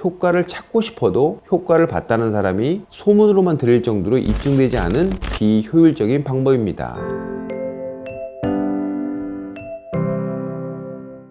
효과를 찾고 싶어도 효과를 봤다는 사람이 소문으로만 들릴 정도로 입증되지 않은 비효율적인 방법입니다.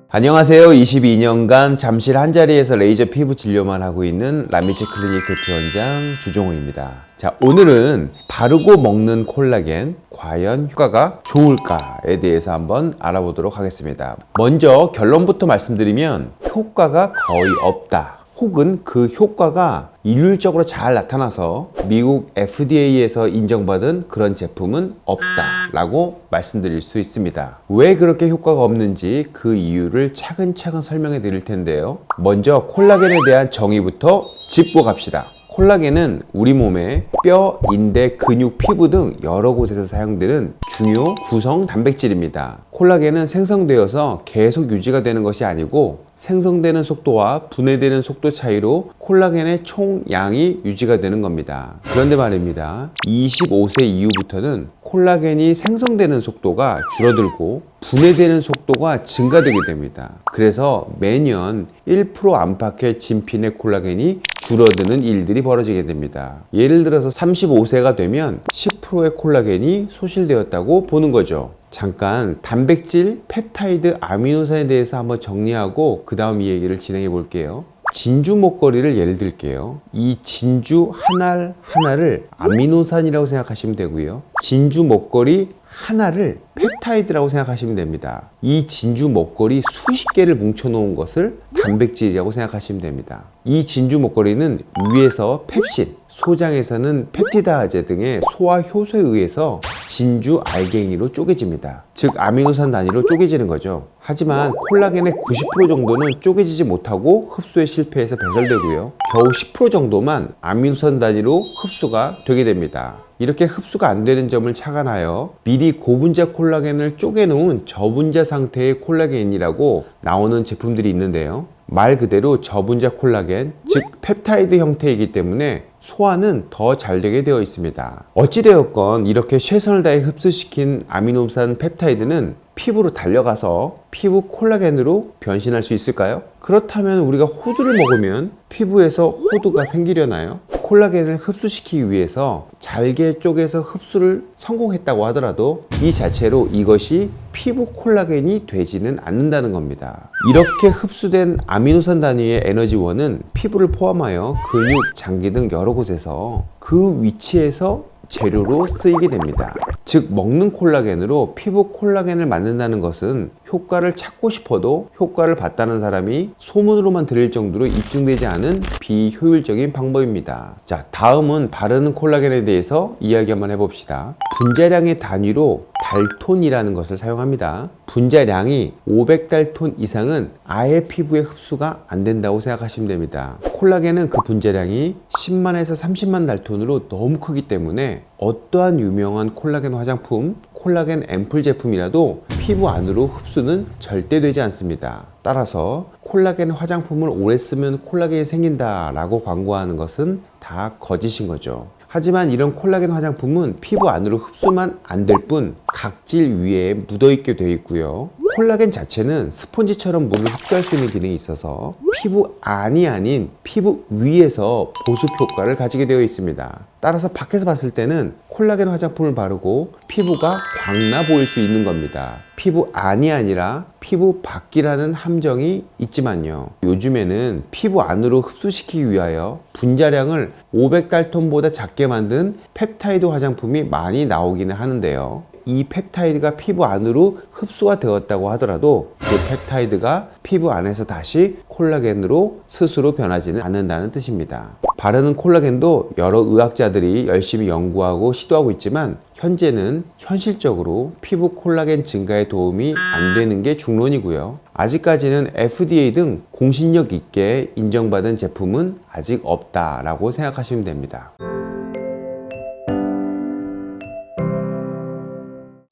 안녕하세요. 22년간 잠실 한자리에서 레이저 피부 진료만 하고 있는 라미체 클리닉 대표원장 주종호입니다. 자, 오늘은 바르고 먹는 콜라겐 과연 효과가 좋을까에 대해서 한번 알아보도록 하겠습니다. 먼저 결론부터 말씀드리면 효과가 거의 없다. 혹은 그 효과가 일률적으로 잘 나타나서 미국 FDA에서 인정받은 그런 제품은 없다라고 말씀드릴 수 있습니다. 왜 그렇게 효과가 없는지 그 이유를 차근차근 설명해 드릴 텐데요. 먼저 콜라겐에 대한 정의부터 짚고 갑시다. 콜라겐은 우리 몸의 뼈, 인대, 근육, 피부 등 여러 곳에서 사용되는 중요 구성 단백질입니다. 콜라겐은 생성되어서 계속 유지가 되는 것이 아니고 생성되는 속도와 분해되는 속도 차이로 콜라겐의 총량이 유지가 되는 겁니다. 그런데 말입니다. 25세 이후부터는 콜라겐이 생성되는 속도가 줄어들고 분해되는 속도가 증가되게 됩니다. 그래서 매년 1% 안팎의 진핀의 콜라겐이 줄어드는 일들이 벌어지게 됩니다. 예를 들어서 35세가 되면 10%의 콜라겐이 소실되었다고 보는 거죠. 잠깐 단백질, 펩타이드, 아미노산에 대해서 한번 정리하고 그 다음 이 얘기를 진행해 볼게요. 진주 목걸이를 예를 들게요. 이 진주 하나 하나를 아미노산이라고 생각하시면 되고요. 진주 목걸이 하나를 펩타이드라고 생각하시면 됩니다. 이 진주 목걸이 수십 개를 뭉쳐 놓은 것을 단백질이라고 생각하시면 됩니다. 이 진주 목걸이는 위에서 펩신, 소장에서는 펩티다제 등의 소화 효소에 의해서 진주 알갱이로 쪼개집니다. 즉 아미노산 단위로 쪼개지는 거죠. 하지만 콜라겐의 90% 정도는 쪼개지지 못하고 흡수에 실패해서 배설되고요. 겨우 10% 정도만 아미노산 단위로 흡수가 되게 됩니다. 이렇게 흡수가 안 되는 점을 착안하여 미리 고분자 콜라겐을 쪼개놓은 저분자 상태의 콜라겐이라고 나오는 제품들이 있는데요. 말 그대로 저분자 콜라겐, 즉 펩타이드 형태이기 때문에 소화는 더 잘 되게 되어 있습니다. 어찌되었건 이렇게 최선을 다해 흡수시킨 아미노산 펩타이드는 피부로 달려가서 피부 콜라겐으로 변신할 수 있을까요? 그렇다면 우리가 호두를 먹으면 피부에서 호두가 생기려나요? 콜라겐을 흡수시키기 위해서 잘게 쪼개서 흡수를 성공했다고 하더라도 이 자체로 이것이 피부 콜라겐이 되지는 않는다는 겁니다. 이렇게 흡수된 아미노산 단위의 에너지원은 피부를 포함하여 근육, 장기 등 여러 곳에서 그 위치에서 재료로 쓰이게 됩니다. 즉 먹는 콜라겐으로 피부 콜라겐을 만든다는 것은 효과를 찾고 싶어도 효과를 봤다는 사람이 소문으로만 들릴 정도로 입증되지 않은 비효율적인 방법입니다. 자, 다음은 바르는 콜라겐에 대해서 이야기 한번 해봅시다. 분자량의 단위로 달톤이라는 것을 사용합니다. 분자량이 500달톤 이상은 아예 피부에 흡수가 안 된다고 생각하시면 됩니다. 콜라겐은 그 분자량이 10만에서 30만 달톤으로 너무 크기 때문에 어떠한 유명한 콜라겐 화장품, 콜라겐 앰플 제품이라도 피부 안으로 흡수는 절대 되지 않습니다. 따라서 콜라겐 화장품을 오래 쓰면 콜라겐이 생긴다 라고 광고하는 것은 다 거짓인 거죠. 하지만 이런 콜라겐 화장품은 피부 안으로 흡수만 안 될 뿐 각질 위에 묻어있게 되어 있고요. 콜라겐 자체는 스펀지처럼 물을 흡수할 수 있는 기능이 있어서 피부 안이 아닌 피부 위에서 보습 효과를 가지게 되어 있습니다. 따라서 밖에서 봤을 때는 콜라겐 화장품을 바르고 피부가 광나 보일 수 있는 겁니다. 피부 안이 아니라 피부 밖이라는 함정이 있지만요. 요즘에는 피부 안으로 흡수시키기 위하여 분자량을 500달톤보다 작게 만든 펩타이드 화장품이 많이 나오기는 하는데요. 이 펩타이드가 피부 안으로 흡수가 되었다고 하더라도 그 펩타이드가 피부 안에서 다시 콜라겐으로 스스로 변하지는 않는다는 뜻입니다. 바르는 콜라겐도 여러 의학자들이 열심히 연구하고 시도하고 있지만 현재는 현실적으로 피부 콜라겐 증가에 도움이 안 되는 게 중론이고요. 아직까지는 FDA 등 공신력 있게 인정받은 제품은 아직 없다라고 생각하시면 됩니다.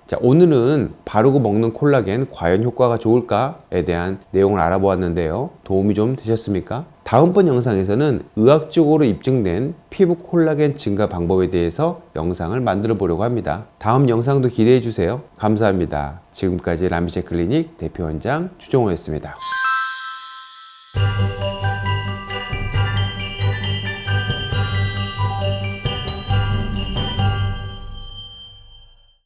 자, 오늘은 바르고 먹는 콜라겐 과연 효과가 좋을까에 대한 내용을 알아보았는데요. 도움이 좀 되셨습니까? 다음번 영상에서는 의학적으로 입증된 피부 콜라겐 증가 방법에 대해서 영상을 만들어 보려고 합니다. 다음 영상도 기대해 주세요. 감사합니다. 지금까지 라미체 클리닉 대표원장 주종호였습니다.